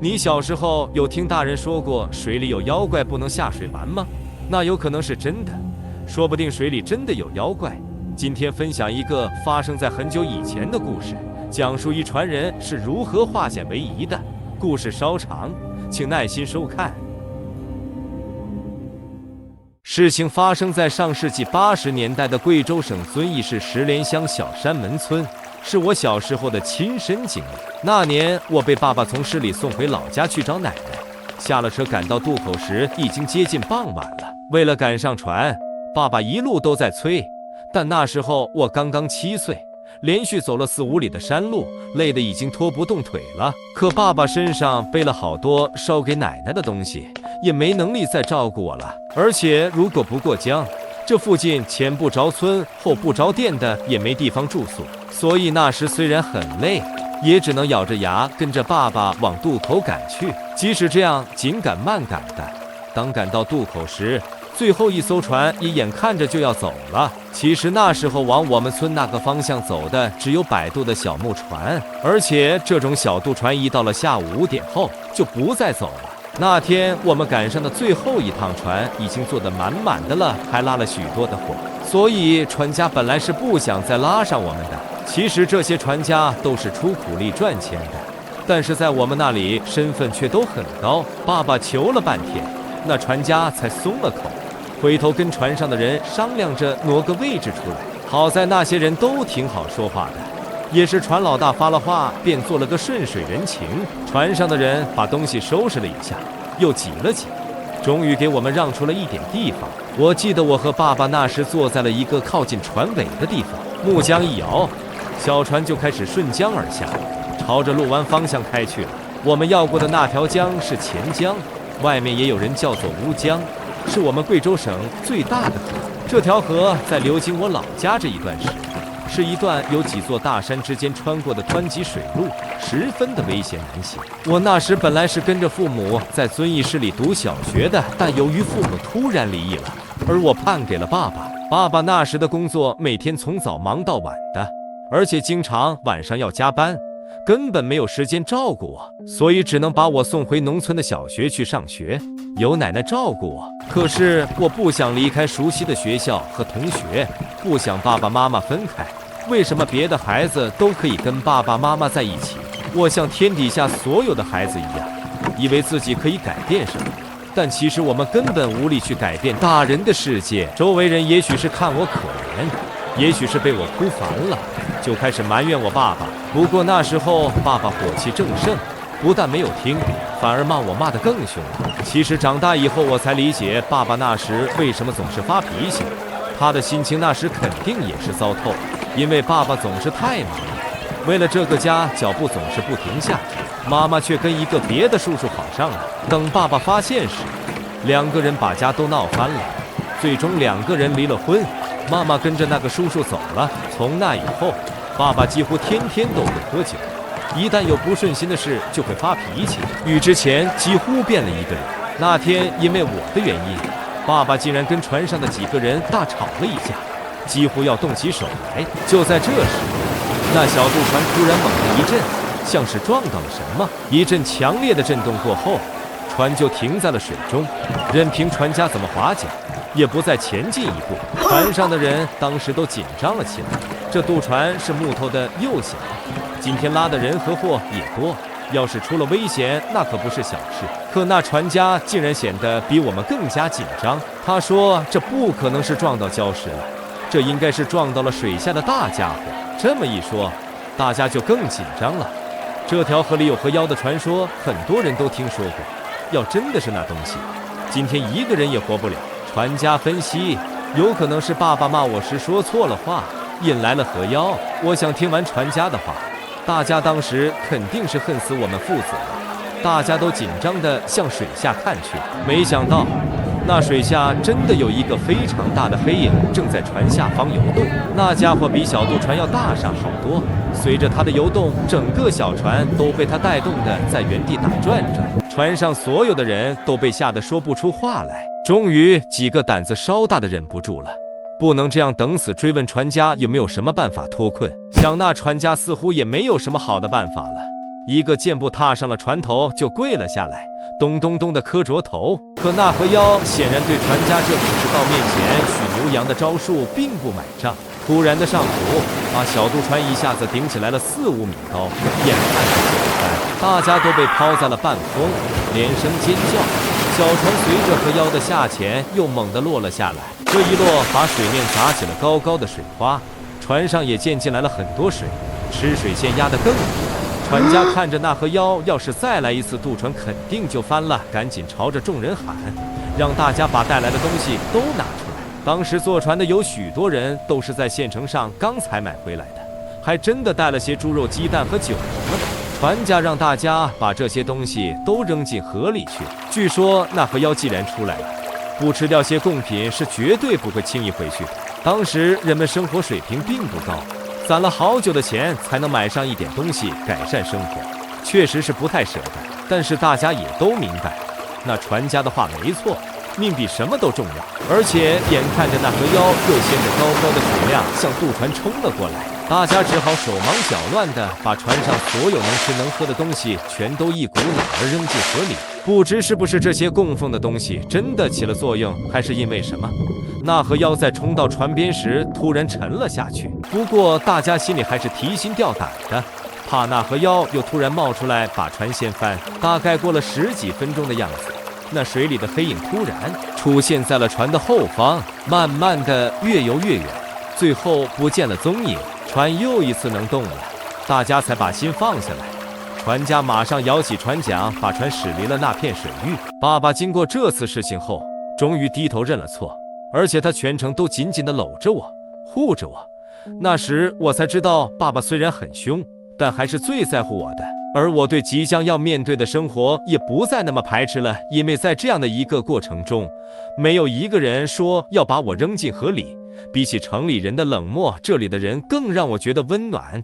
你小时候有听大人说过水里有妖怪不能下水玩吗？那有可能是真的，说不定水里真的有妖怪。今天分享一个发生在很久以前的故事，讲述一船人是如何化险为夷的。故事稍长，请耐心收看。事情发生在上世纪80年代的贵州省遵义市石莲乡小山门村，是我小时候的亲身经历。那年我被爸爸从市里送回老家去找奶奶，下了车赶到渡口时已经接近傍晚了。为了赶上船，爸爸一路都在催，但那时候我刚刚7岁，连续走了4、5里的山路，累得已经拖不动腿了。可爸爸身上背了好多烧给奶奶的东西，也没能力再照顾我了。而且如果不过江，这附近前不着村后不着店的也没地方住宿，所以那时虽然很累，也只能咬着牙跟着爸爸往渡口赶去。即使这样紧赶慢赶的，当赶到渡口时，最后一艘船也眼看着就要走了。其实那时候往我们村那个方向走的只有摆渡的小木船，而且这种小渡船一到了下午5点后就不再走了。那天我们赶上的最后一趟船已经坐得满满的了，还拉了许多的货，所以船家本来是不想再拉上我们的。其实这些船家都是出苦力赚钱的，但是在我们那里身份却都很高。爸爸求了半天，那船家才松了口，回头跟船上的人商量着挪个位置出来。好在那些人都挺好说话的，也是船老大发了话，便做了个顺水人情。船上的人把东西收拾了一下，又挤了挤，终于给我们让出了一点地方。我记得我和爸爸那时坐在了一个靠近船尾的地方，木桨一摇，小船就开始顺江而下，朝着鹿湾方向开去了。我们要过的那条江是钱江，外面也有人叫做乌江，是我们贵州省最大的河。这条河在流经我老家这一段时，是一段有几座大山之间穿过的湍急水路，十分的危险难行。我那时本来是跟着父母在遵义市里读小学的，但由于父母突然离异了，而我判给了爸爸。爸爸那时的工作每天从早忙到晚的，而且经常晚上要加班，根本没有时间照顾我，所以只能把我送回农村的小学去上学，有奶奶照顾我。可是我不想离开熟悉的学校和同学，不想爸爸妈妈分开。为什么别的孩子都可以跟爸爸妈妈在一起，我像天底下所有的孩子一样，以为自己可以改变什么，但其实我们根本无力去改变大人的世界。周围人也许是看我可怜，也许是被我哭烦了，就开始埋怨我爸爸。不过那时候爸爸火气正盛，不但没有听，反而骂我骂得更凶了。其实长大以后我才理解爸爸那时为什么总是发脾气，他的心情那时肯定也是糟透了，因为爸爸总是太忙了，为了这个家脚步总是不停下，妈妈却跟一个别的叔叔好上了。等爸爸发现时，2个人把家都闹翻了，最终2个人离了婚，妈妈跟着那个叔叔走了。从那以后，爸爸几乎天天都会喝酒，一旦有不顺心的事就会发脾气，与之前几乎变了一个人。那天因为我的原因，爸爸竟然跟船上的几个人大吵了一架，几乎要动起手来。就在这时，那小渡船突然猛地一震，像是撞到了什么，一阵强烈的震动过后，船就停在了水中，任凭船家怎么划桨，也不再前进一步。船上的人当时都紧张了起来。这渡船是木头的又小，今天拉的人和货也多，要是出了危险，那可不是小事。可那船家竟然显得比我们更加紧张。他说这不可能是撞到礁石了，这应该是撞到了水下的大家伙。这么一说，大家就更紧张了。这条河里有河妖的传说，很多人都听说过，要真的是那东西，今天1个人也活不了。船家分析，有可能是爸爸骂我时说错了话，引来了河妖。我想听完船家的话，大家当时肯定是恨死我们父子了，大家都紧张地向水下看去。没想到那水下真的有一个非常大的黑影正在船下方游动，那家伙比小渡船要大上好多。随着它的游动，整个小船都被它带动的在原地打转转，船上所有的人都被吓得说不出话来。终于几个胆子稍大的忍不住了，不能这样等死，追问船家有没有什么办法脱困。想那船家似乎也没有什么好的办法了，一个箭步踏上了船头，就跪了下来，咚咚咚的磕着头。可纳河妖显然对船家这武士道面前许牛羊的招数并不买账，突然的上浮，把小渡船一下子顶起来了4、5米高，眼看着就翻，大家都被抛在了半空，连声尖叫。小船随着河妖的下潜又猛地落了下来，这一落把水面砸起了高高的水花，船上也溅进来了很多水，吃水线压得更厉害。船家看着那河妖要是再来一次渡船肯定就翻了，赶紧朝着众人喊，让大家把带来的东西都拿出来。当时坐船的有许多人都是在县城上刚才买回来的，还真的带了些猪肉、鸡蛋和酒什么的。船家让大家把这些东西都扔进河里去。据说那河妖既然出来了，不吃掉些贡品是绝对不会轻易回去的。当时人们生活水平并不高，攒了好久的钱才能买上一点东西改善生活，确实是不太舍得。但是大家也都明白，那船家的话没错，命比什么都重要。而且眼看着那河妖又掀着高高的水量向渡船冲了过来，大家只好手忙脚乱地把船上所有能吃能喝的东西全都一股脑儿扔进河里。不知是不是这些供奉的东西真的起了作用，还是因为什么，那河妖在冲到船边时突然沉了下去。不过大家心里还是提心吊胆的，怕那河妖又突然冒出来把船掀翻。大概过了10几分钟的样子，那水里的黑影突然出现在了船的后方，慢慢的越游越远，最后不见了踪影。船又一次能动了，大家才把心放下来。船家马上摇起船桨，把船驶离了那片水域。爸爸经过这次事情后，终于低头认了错，而且他全程都紧紧地搂着我，护着我。那时我才知道，爸爸虽然很凶，但还是最在乎我的。而我对即将要面对的生活也不再那么排斥了，因为在这样的一个过程中，没有一个人说要把我扔进河里。比起城里人的冷漠，这里的人更让我觉得温暖。